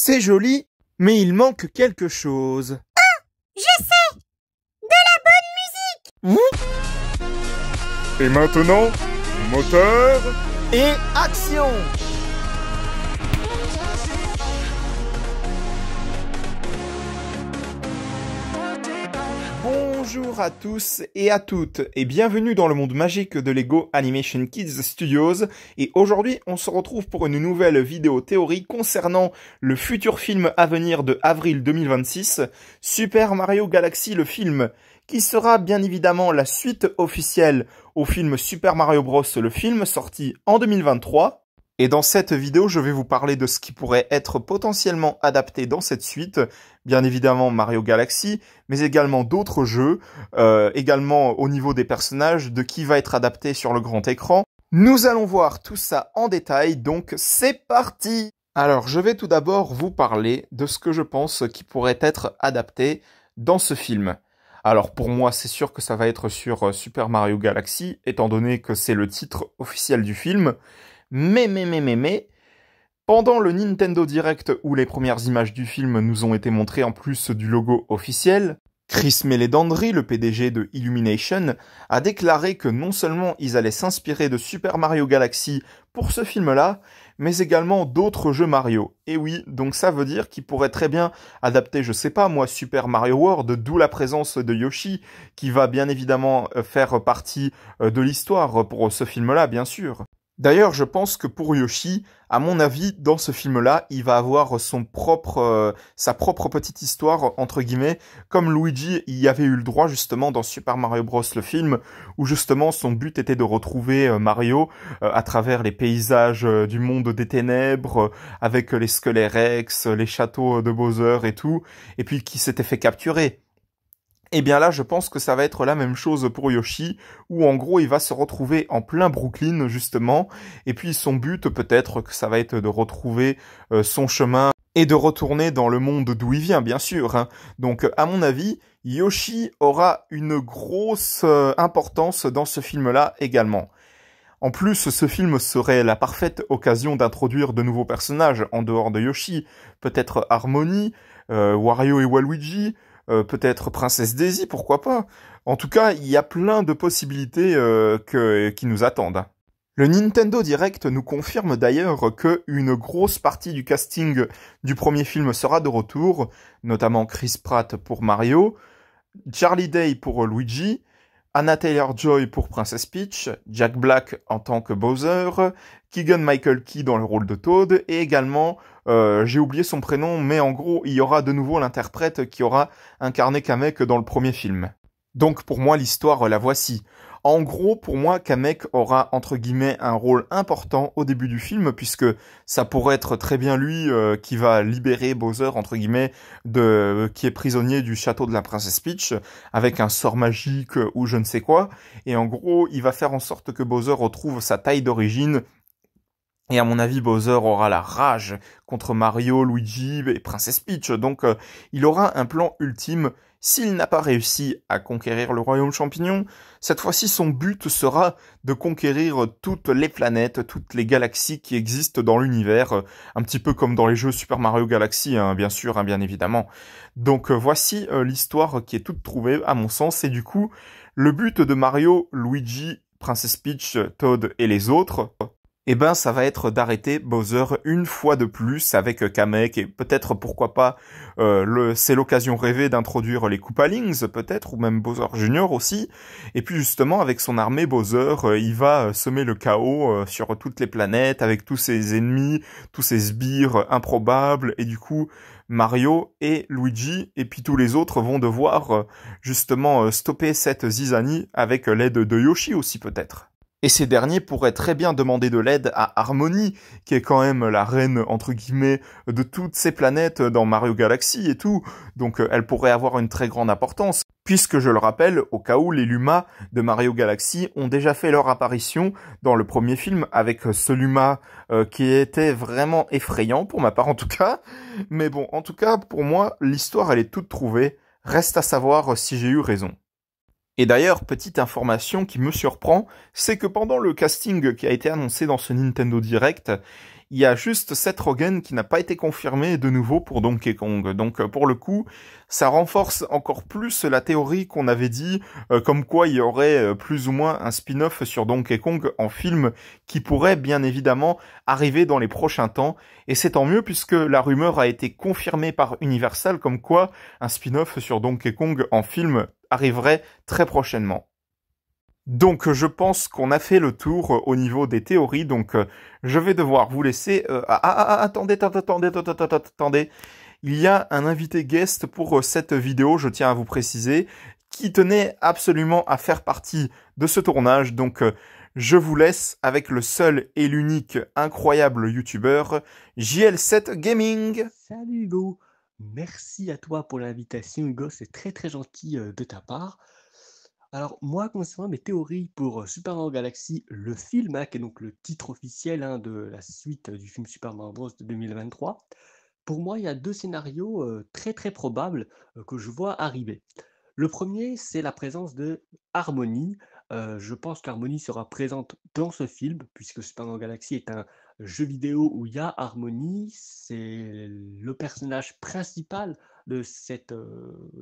C'est joli, mais il manque quelque chose. Je sais! De la bonne musique! Et maintenant, moteur Et action! Bonjour à tous et à toutes et bienvenue dans le monde magique de Lego Animation Kids Studios, et aujourd'hui on se retrouve pour une nouvelle vidéo théorie concernant le futur film à venir de avril 2026, Super Mario Galaxy le film, qui sera bien évidemment la suite officielle au film Super Mario Bros le film sorti en 2023. Et dans cette vidéo, je vais vous parler de ce qui pourrait être potentiellement adapté dans cette suite, bien évidemment Mario Galaxy, mais également d'autres jeux, également au niveau des personnages, de qui va être adapté sur le grand écran. Nous allons voir tout ça en détail, donc c'est parti! Alors, je vais tout d'abord vous parler de ce que je pense qui pourrait être adapté dans ce film. Alors pour moi, c'est sûr que ça va être sur Super Mario Galaxy, étant donné que c'est le titre officiel du film. Mais, pendant le Nintendo Direct où les premières images du film nous ont été montrées en plus du logo officiel, Chris Meledandri, le PDG de Illumination, a déclaré que non seulement ils allaient s'inspirer de Super Mario Galaxy pour ce film-là, mais également d'autres jeux Mario. Et oui, donc ça veut dire qu'ils pourraient très bien adapter, je sais pas moi, Super Mario World, d'où la présence de Yoshi, qui va bien évidemment faire partie de l'histoire pour ce film-là, bien sûr. D'ailleurs, je pense que pour Yoshi, à mon avis, dans ce film-là, il va avoir sa propre petite histoire, entre guillemets, comme Luigi y avait eu le droit justement dans Super Mario Bros. Le film, où justement son but était de retrouver Mario à travers les paysages du monde des ténèbres, avec les squelettes Rex, les châteaux de Bowser et tout, et puis qui s'était fait capturer. Et bien là, je pense que ça va être la même chose pour Yoshi, où en gros, il va se retrouver en plein Brooklyn, justement, et puis son but, peut-être, que ça va être de retrouver son chemin et de retourner dans le monde d'où il vient, bien sûr, hein. Donc, à mon avis, Yoshi aura une grosse importance dans ce film-là également. En plus, ce film serait la parfaite occasion d'introduire de nouveaux personnages en dehors de Yoshi, peut-être Harmony, Wario et Waluigi, peut-être Princesse Daisy, pourquoi pas. En tout cas, il y a plein de possibilités qui nous attendent. Le Nintendo Direct nous confirme d'ailleurs que une grosse partie du casting du premier film sera de retour, notamment Chris Pratt pour Mario, Charlie Day pour Luigi, Anna Taylor-Joy pour Princess Peach, Jack Black en tant que Bowser, Keegan-Michael Key dans le rôle de Toad, et également, j'ai oublié son prénom, mais en gros, il y aura de nouveau l'interprète qui aura incarné Kamek dans le premier film. Donc pour moi, l'histoire, la voici. En gros, pour moi, Kamek aura, entre guillemets, un rôle important au début du film, puisque ça pourrait être très bien lui qui va libérer Bowser, entre guillemets, qui est prisonnier du château de la Princesse Peach, avec un sort magique ou je ne sais quoi. Et en gros, il va faire en sorte que Bowser retrouve sa taille d'origine. Et à mon avis, Bowser aura la rage contre Mario, Luigi et Princess Peach. Donc, il aura un plan ultime. S'il n'a pas réussi à conquérir le royaume champignon, cette fois-ci son but sera de conquérir toutes les planètes, toutes les galaxies qui existent dans l'univers, un petit peu comme dans les jeux Super Mario Galaxy, hein, bien sûr, hein, bien évidemment. Donc voici l'histoire qui est toute trouvée à mon sens, et du coup, le but de Mario, Luigi, Princess Peach, Toad et les autres, eh ben, ça va être d'arrêter Bowser une fois de plus avec Kamek, et peut-être, pourquoi pas, c'est l'occasion rêvée d'introduire les Koopalings, peut-être, ou même Bowser Junior aussi. Et puis justement, avec son armée, Bowser, il va semer le chaos sur toutes les planètes, avec tous ses ennemis, tous ses sbires improbables, et du coup, Mario et Luigi, et puis tous les autres vont devoir justement stopper cette zizanie avec l'aide de Yoshi aussi, peut-être. Et ces derniers pourraient très bien demander de l'aide à Harmony, qui est quand même la reine, entre guillemets, de toutes ces planètes dans Mario Galaxy et tout. Donc elle pourrait avoir une très grande importance, puisque je le rappelle, au cas où les Luma de Mario Galaxy ont déjà fait leur apparition dans le premier film, avec ce Luma qui était vraiment effrayant, pour ma part en tout cas. Mais bon, en tout cas, pour moi, l'histoire elle est toute trouvée. Reste à savoir si j'ai eu raison. Et d'ailleurs, petite information qui me surprend, c'est que pendant le casting qui a été annoncé dans ce Nintendo Direct, Il y a juste Seth Rogen qui n'a pas été confirmé de nouveau pour Donkey Kong. Donc pour le coup, ça renforce encore plus la théorie qu'on avait dit, comme quoi il y aurait plus ou moins un spin-off sur Donkey Kong en film qui pourrait bien évidemment arriver dans les prochains temps. Et c'est tant mieux puisque la rumeur a été confirmée par Universal comme quoi un spin-off sur Donkey Kong en film arriverait très prochainement. Donc je pense qu'on a fait le tour au niveau des théories, donc je vais devoir vous laisser... attendez. Il y a un invité guest pour cette vidéo, je tiens à vous préciser, qui tenait absolument à faire partie de ce tournage, donc je vous laisse avec le seul et l'unique incroyable youtubeur JL7 Gaming. Salut Hugo, merci à toi pour l'invitation Hugo, c'est très très gentil de ta part. Alors moi, concernant mes théories pour Super Mario Galaxy, le film, qui est donc le titre officiel de la suite du film Super Mario Bros de 2023, pour moi il y a deux scénarios très très probables que je vois arriver. Le premier, c'est la présence de Harmony. Je pense qu'Harmony sera présente dans ce film, puisque Super Mario Galaxy est un jeu vidéo où il y a Harmony. C'est le personnage principal de cette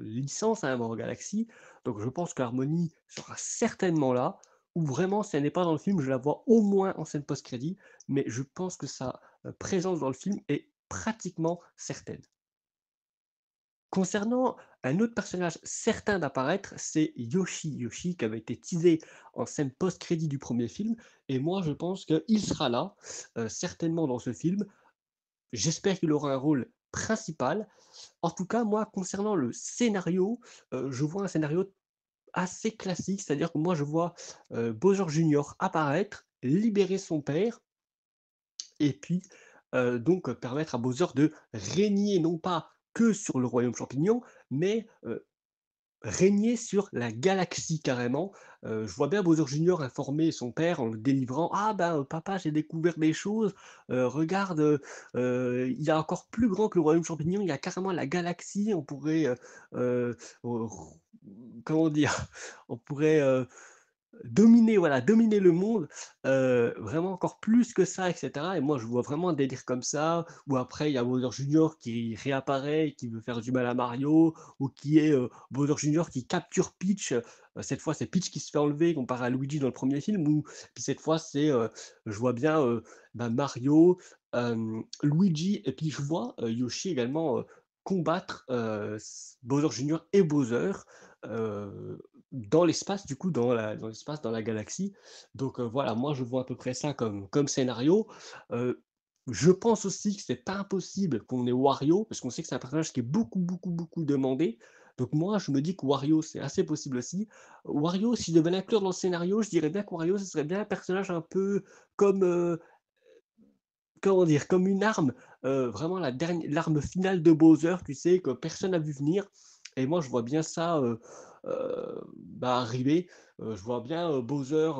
licence Mario Galaxy. Donc je pense qu'Harmony sera certainement là. Ou vraiment, si elle n'est pas dans le film, je la vois au moins en scène post-crédit. Mais je pense que sa présence dans le film est pratiquement certaine. Concernant un autre personnage certain d'apparaître, c'est Yoshi. Yoshi qui avait été teasé en scène post-crédit du premier film. Et moi, je pense qu'il sera là, certainement dans ce film. J'espère qu'il aura un rôle principal. En tout cas, moi, concernant le scénario, je vois un scénario assez classique. C'est-à-dire que moi, je vois Bowser Jr. apparaître, libérer son père, et puis donc permettre à Bowser de régner non pas que sur le royaume champignon, mais régner sur la galaxie carrément. Je vois bien Bowser Junior informer son père en le délivrant: «Ah ben, papa, j'ai découvert des choses, regarde, il y a encore plus grand que le royaume champignon, il y a carrément la galaxie, on pourrait, r comment dire? On pourrait, dominer, voilà, dominer le monde, vraiment encore plus que ça, et cetera. Et moi, je vois vraiment un délire comme ça, où après il y a Bowser Junior qui réapparaît, qui veut faire du mal à Mario, ou qui est, Bowser Junior qui capture Peach, cette fois c'est Peach qui se fait enlever comparé à Luigi dans le premier film, ou puis cette fois c'est, je vois bien, Mario, Luigi, et puis je vois, Yoshi également, combattre, Bowser Junior et Bowser, dans l'espace, du coup, dans l'espace, dans la galaxie. Donc voilà, moi je vois à peu près ça comme scénario. Je pense aussi que c'est pas impossible qu'on ait Wario, parce qu'on sait que c'est un personnage qui est beaucoup, beaucoup, beaucoup demandé. Donc moi, je me dis que Wario, c'est assez possible aussi. Wario, si je devais l'inclure dans le scénario, je dirais bien que Wario, ce serait bien un personnage un peu comme, comment dire? Comme une arme, vraiment l'arme finale de Bowser, tu sais, que personne n'a vu venir. Et moi, je vois bien ça, arriver. Je vois bien, Bowser,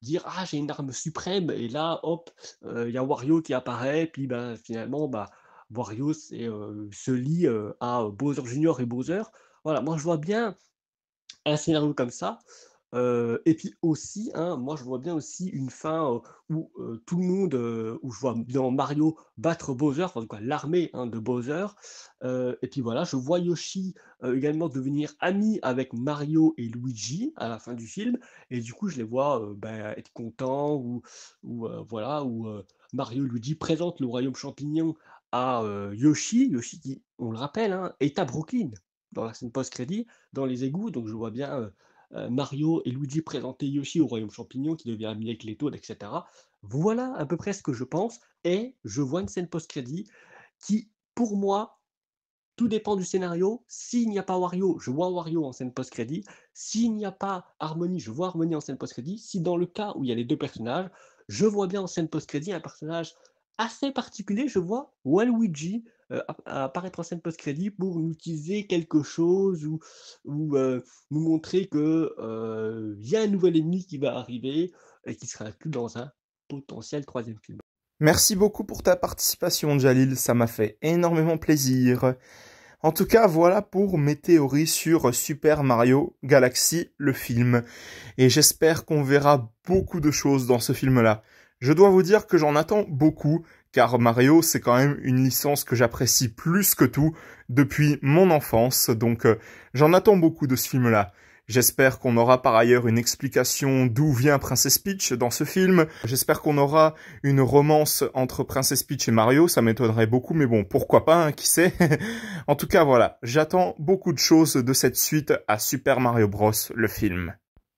dire: «Ah, j'ai une arme suprême», et là, hop, il y a Wario qui apparaît, puis, finalement, Wario se lie, à Bowser Junior et Bowser. Voilà, moi, je vois bien un scénario comme ça. Et puis aussi, moi je vois bien aussi une fin, où, tout le monde, où je vois dans Mario battre Bowser, enfin en tout cas l'armée, de Bowser. Et puis voilà, je vois Yoshi, également devenir ami avec Mario et Luigi à la fin du film, et du coup je les vois, être contents, voilà, Mario et Luigi présentent le royaume champignon à, Yoshi. Yoshi qui, on le rappelle, est à Brooklyn dans la scène post-crédit, dans les égouts. Donc je vois bien, Mario et Luigi présenter Yoshi au royaume champignon qui devient ami avec les Toads, et cetera. Voilà à peu près ce que je pense, et je vois une scène post-crédit qui, pour moi, tout dépend du scénario. S'il n'y a pas Wario, je vois Wario en scène post-crédit. S'il n'y a pas Harmony, je vois Harmony en scène post-crédit. Si dans le cas où il y a les deux personnages, je vois bien en scène post-crédit un personnage assez particulier. Je vois Waluigi apparaître en scène post-crédit pour nous utiliser quelque chose, ou nous montrer que y a un nouvel ennemi qui va arriver et qui sera inclus dans un potentiel troisième film. Merci beaucoup pour ta participation, Jalil, ça m'a fait énormément plaisir. En tout cas, voilà pour mes théories sur Super Mario Galaxy, le film. Et j'espère qu'on verra beaucoup de choses dans ce film-là. Je dois vous dire que j'en attends beaucoup, car Mario, c'est quand même une licence que j'apprécie plus que tout depuis mon enfance, donc j'en attends beaucoup de ce film-là. J'espère qu'on aura par ailleurs une explication d'où vient Princess Peach dans ce film. J'espère qu'on aura une romance entre Princess Peach et Mario, ça m'étonnerait beaucoup, mais bon, pourquoi pas, hein, qui sait. En tout cas, voilà, j'attends beaucoup de choses de cette suite à Super Mario Bros, le film.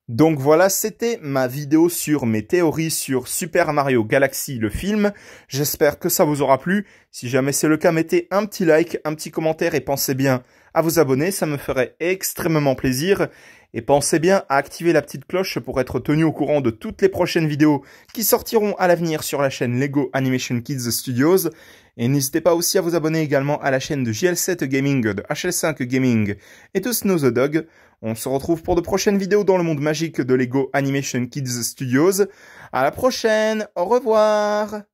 Donc voilà, c'était ma vidéo sur mes théories sur Super Mario Galaxy, le film. J'espère que ça vous aura plu. Si jamais c'est le cas, mettez un petit like, un petit commentaire et pensez bien à vous abonner, ça me ferait extrêmement plaisir. Et pensez bien à activer la petite cloche pour être tenu au courant de toutes les prochaines vidéos qui sortiront à l'avenir sur la chaîne Lego Animation Kids Studios. Et n'hésitez pas aussi à vous abonner également à la chaîne de JL7 Gaming, de HL5 Gaming et de Snow the Dog. On se retrouve pour de prochaines vidéos dans le monde magique de Lego Animation Kids Studios. À la prochaine, au revoir!